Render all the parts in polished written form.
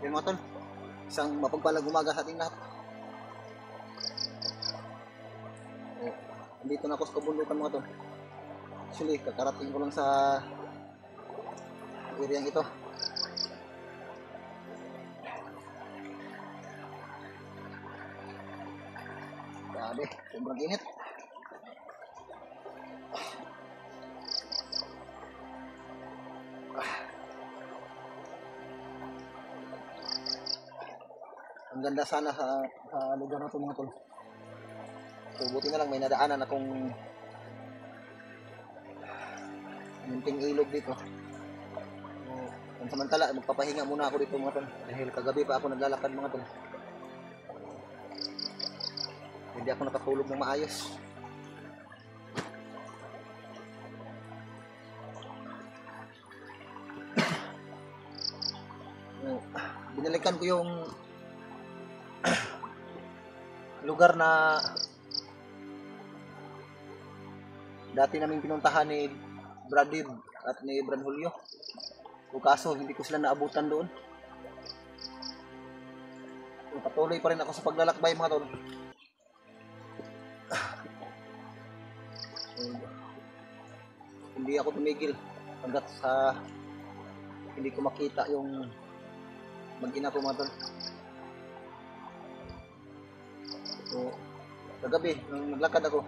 Yan mga tol, isang mapagpalang umaga sa ating lahat. Dito na ako sa kabundukan mga tol. Actually, kakarating ko lang sa area ito. Grabe, sobrang init. Ang ganda sana sa lugar na ito mga tol. So buti na lang may nadaanan akong munting ilog dito. So, samantala magpapahinga muna ako dito mga tol. Dahil kagabi pa ako naglalakad mga tol. Hindi ako nakatulog ng maayos. Binalikan ko yung lugar na dati naming pinuntahan ni Brad at ni Bran Julio. O kaso hindi ko sila naabutan doon. Patuloy pa rin ako sa paglalakbay mga tol. Hindi ako tumigil hanggat sa hindi ko makita yung mag-ina ko mga tol. So, kagabi, nung naglakad ako,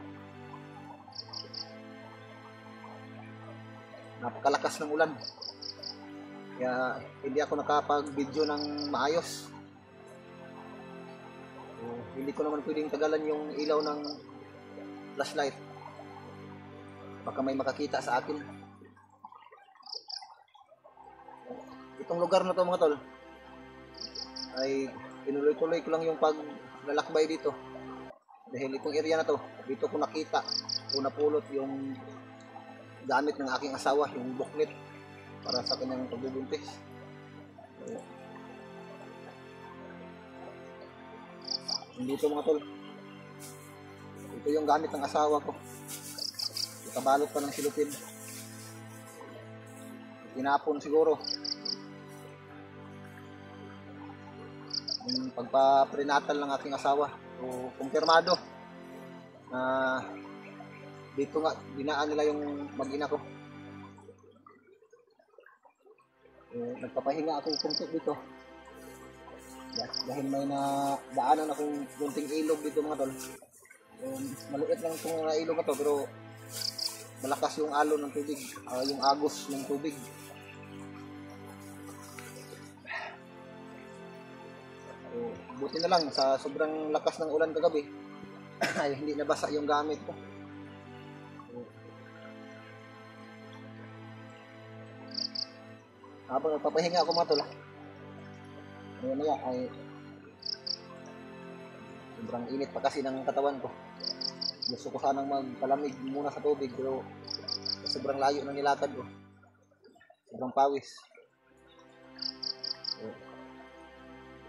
napakalakas ng ulan. Kaya hindi ako nakapag-video ng maayos. So, hindi ko naman pwedeng tagalan yung ilaw ng flashlight. Baka may makakita sa akin. Itong lugar na to mga tol, ay tinuloy-tuloy ko lang yung paglalakbay dito. Dahil itong area na to, dito ko nakita o napulot yung gamit ng aking asawa, yung booklet para sa kanyang pagbubuntis. Dito mga tol, ito yung gamit ng asawa ko. Ikabalot pa ng silupin. Tinapon siguro. Yung pagpa-prenatal ng aking asawa. So, kumpirmado na dito nga dinaan nila yung mag-ina ko. Nagpapahinga ako kunti dito dahil may daanan akong kunting ilog dito mga tol. Maliit lang itong ilog na to pero malakas yung alon ng tubig, yung agos ng tubig. Buti na lang sa sobrang lakas ng ulan kagabi ay hindi nabasa yung gamit ko. Habang nagpapahinga ako mga tol, maya ay sobrang init pa kasi ng katawan ko. Gusto ko sanang magpalamig muna sa tubig pero sobrang layo ng nilakad ko. Sobrang pawis.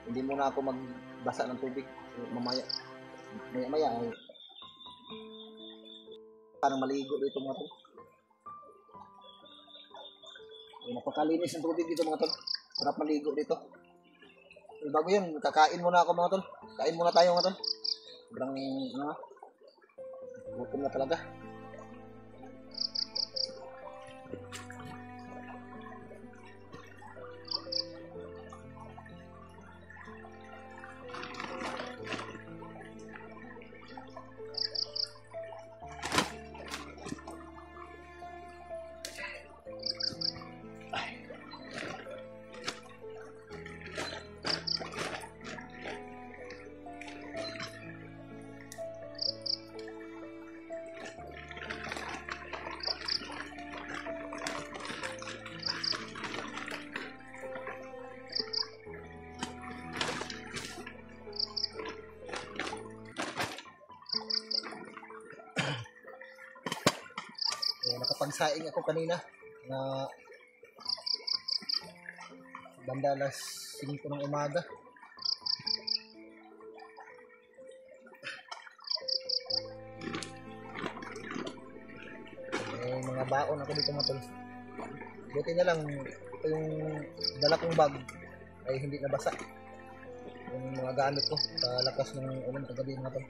Hindi muna ako magbasa ng tubig. Maya ay parang maligo dito mga tol. Napakalinis ng tubig dito mga tol. Sarap maligo dito. Bago yun, kakain muna ako mga tol. Kain muna tayo mga tol. Sobrang gutom na talaga. Nakapagsaing ako kanina na banda alas 5 ng umaga. baon ako dito mga tol. Buti na lang, ito yung dala kong bag ay hindi nabasa. Yung mga gamit ko sa lakas ng ulan kagabi mga tol.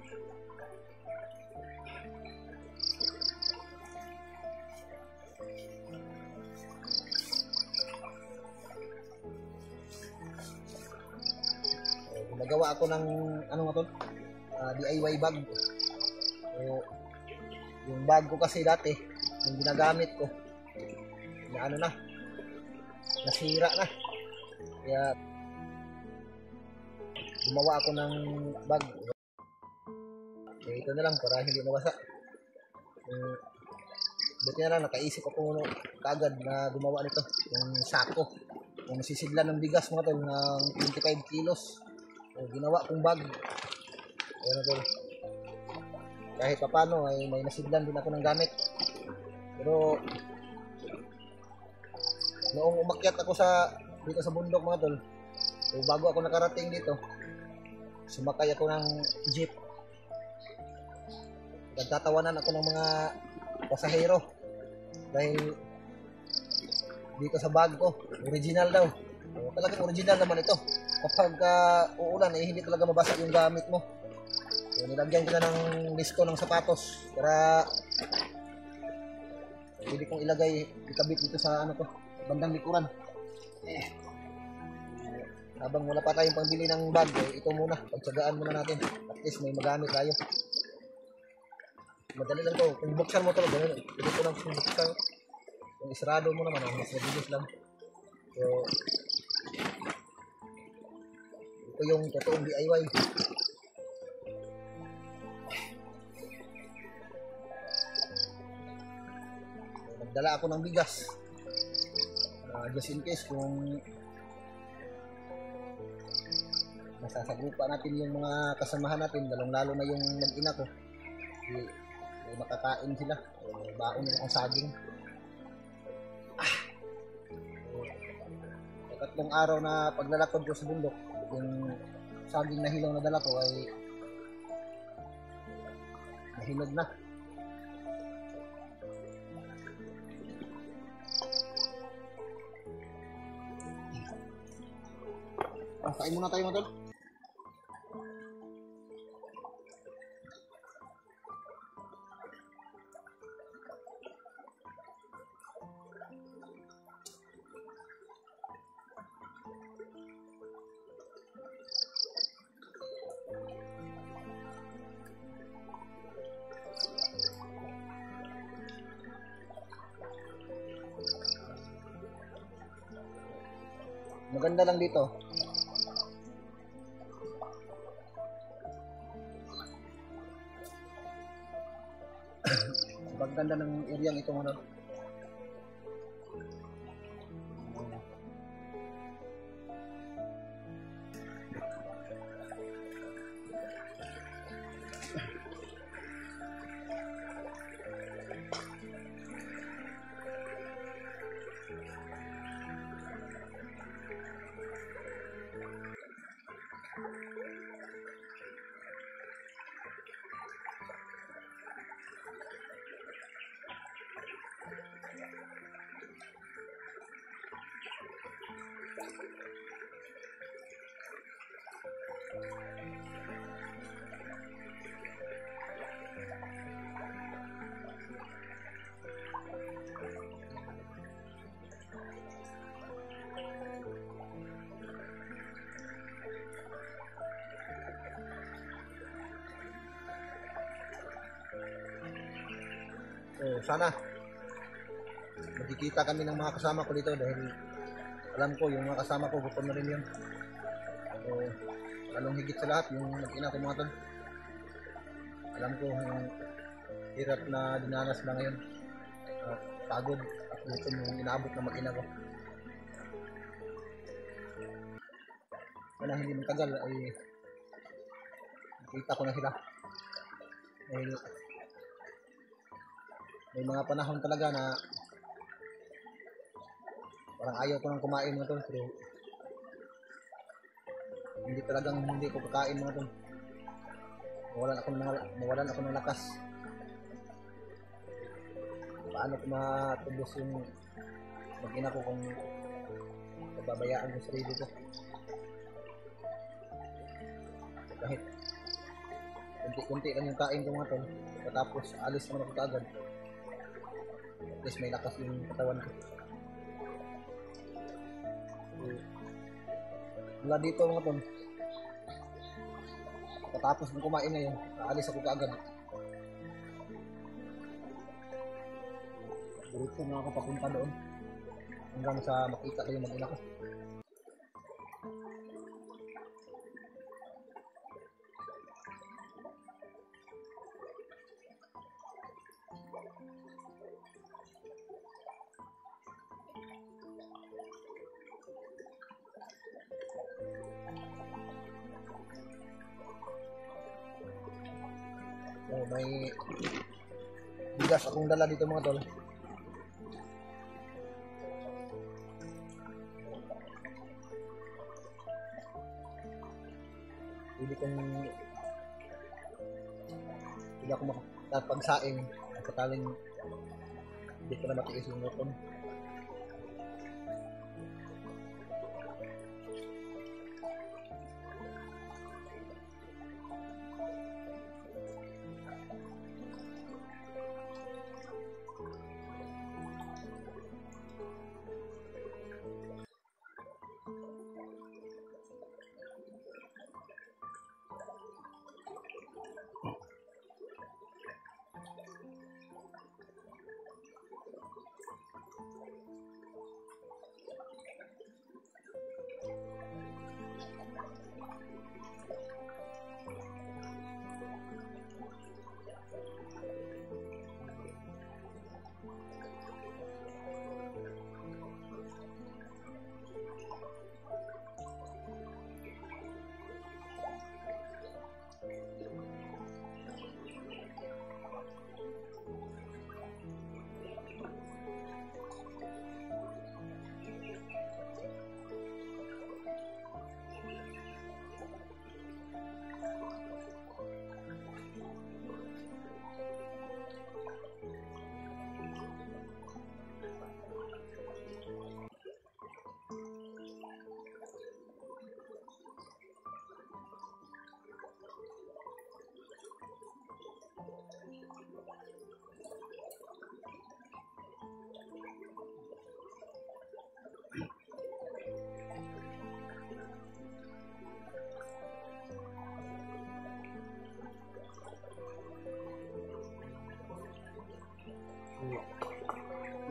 Gumagawa ako ng ano nga tol, DIY bag. So, yung bag ko kasi dati, yung ginagamit ko, na ano na, nasira na. Kaya gumawa ako ng bag. Kaya ito na lang para hindi mawasa. Buti na lang, nakaisip ako kaagad na gumawa nito, yung sako. Yung nasisidlan ng bigas mga tol, ng 25 kilos. So, ginawa kong bag. Ayan na tol. Kahit papano ay may nasidlan din ako ng gamit. Pero noong umakyat ako dito sa bundok mga tol, so bago ako nakarating dito, sumakay ako ng jeep. Nagtatawanan ako ng mga pasahero dahil dito sa bag ko, original daw. So, talagang original naman ito. Kapag uulan, hindi talaga mabasa yung gamit mo. So, nilagyan ko na ng disko ng sapatos para pwede kong ikabit dito sa ano ko, bandang likuran. Habang wala pa tayong pambili ng bag, ito muna, pagtsagaan muna natin. At least may magamit tayo. Madali lang to. Kung buksan mo to, pwede ko lang buksan. Kung isarado mo naman, mas mabilis lang. So, ito yung totoong DIY. Nagdala ako ng bigas. Just in case kung masasagupa natin yung mga kasamahan natin, lalong-lalo na yung mag-ina ko. Di makakain sila. Baon nila ang saging. Sa tatlong araw na paglalakad ko sa bundok, yung saging na hilaw na dala ko ay nahinog na. Kain muna tayo mga tol. Maganda lang dito. Maganda ng area ito ano. So, sana magkikita kami ng mga kasama ko dito dahil alam ko yung mga kasama ko gutom na rin yun. So, lalong higit sa lahat yung mag-ina ko mga tol. Alam ko yung hirap na dinanas na ngayon. Pagod at gutom yung inaabot ng mag-ina ko. Sana hindi magtagal ay nakita ko na sila. Dahil may mga panahon talaga na parang ayaw ko nang kumain mga tol, pero hindi ko kakain mga tol. Nawalan ako ng lakas. paano ko matubos yung mag-ina ko kung nababayaan yung sarili ko. Kahit kunti-kunti lang yung kain ko mga tol, tapos alis naman ako kaagad. At least may lakas yung katawan ko. Mula dito mga tol, tapos kung kumain na yun, aalis ako kaagad. Diretso na ako papunta doon hanggang sa makita ko yung mag-ina ko. So, may bigas akong dala dito mga tol. Hindi ako makapagsaing at sakaling hindi ko na matiis yung gutom.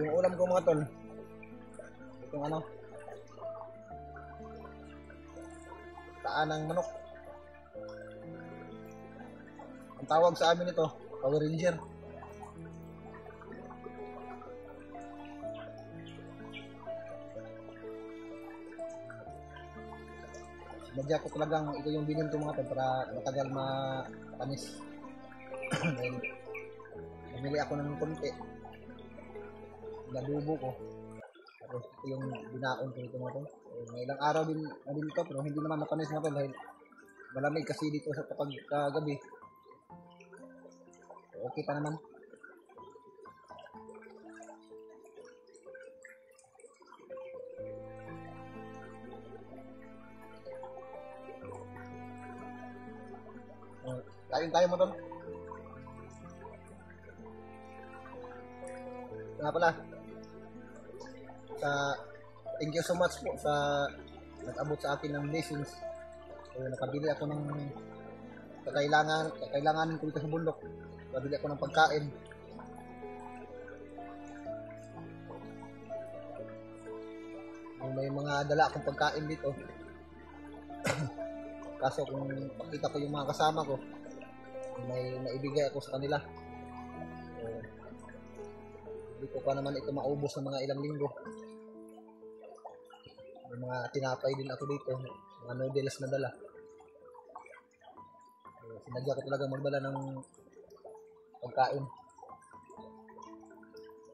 Yung ulam ko mga tol, itong ano, taan ng manok. Ang tawag sa amin ito, Power Ranger. Sinadya ko talagang ito yung bilhin ko mga tol para matagal matamis. Dahil namili ako ng konti, nadubo ko. Tapos ito yung binaon ko ito mga tol. May ilang araw din na din ito pero hindi naman matamis mga tol dahil malamig kasi dito sa kapag kagabi. Okay pa naman. Kain tayo mo tol. Nga pala, thank you so much po sa nag-abot sa akin ng blessings. So, nakabili ako ng kakailangan ko dito sa bundok. Nakabili ako ng pagkain. May mga dala akong pagkain dito. Kaso kung makita ko yung mga kasama ko, may naibigay ako sa kanila. So, hindi ko pa naman ito maubos ng mga ilang linggo. May mga tinapay din ako dito, mga noodles na dala. So, sinadya ko talaga magdala ng pagkain.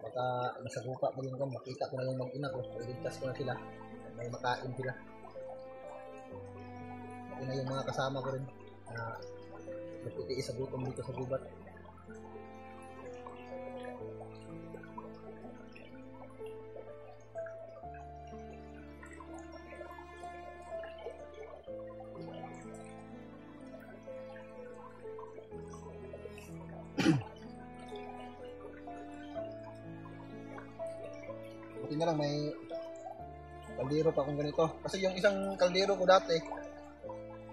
Baka masagupa pa yung makita ko na yung mag-ina ko, iligtas ko na sila, may makain sila. Pati na yung mga kasama ko rin na nagtitiis sa gutom dito sa gubat. Buti na lang may kaldero pa kung ganito. Kasi yung isang kaldero ko dati,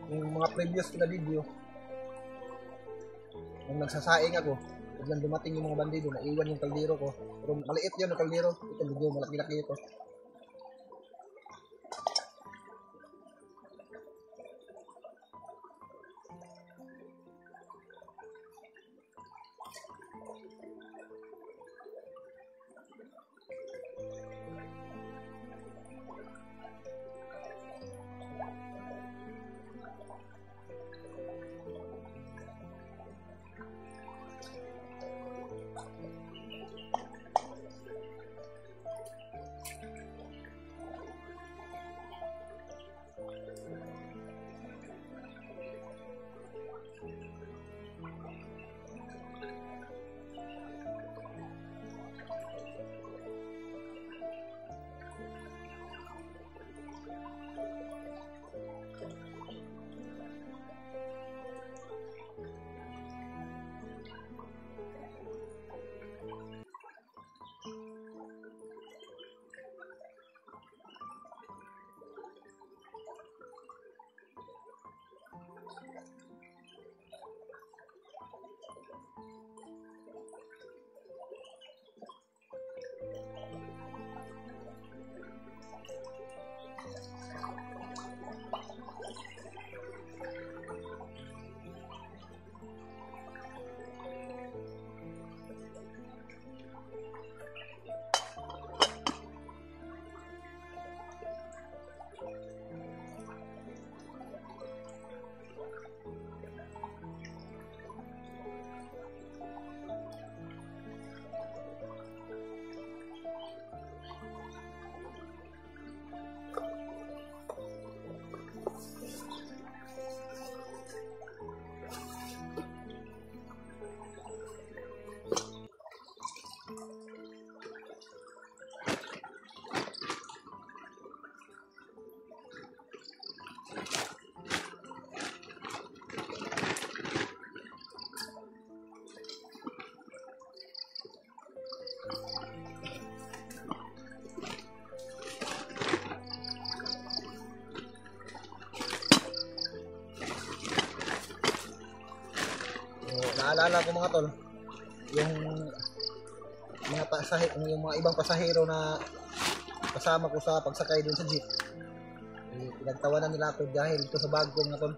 yung mga previous ko na video, nung nagsasaing ako, biglang dumating yung mga bandido, naiwan yung kaldero ko. Pero maliit yun yung kaldero. Ito medyo malaki-laki ito. Naalala ko mga tol, yung mga ibang pasahero na kasama ko sa pagsakay dun sa jeep, pinagtawanan nila ako dahil ito sa bag ko mga tol,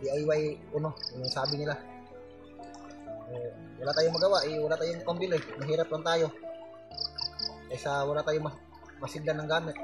DIY yung sabi nila. Wala tayong magawa, wala tayong pambili, mahirap lang tayo kaysa wala tayong masigdan ng gamit.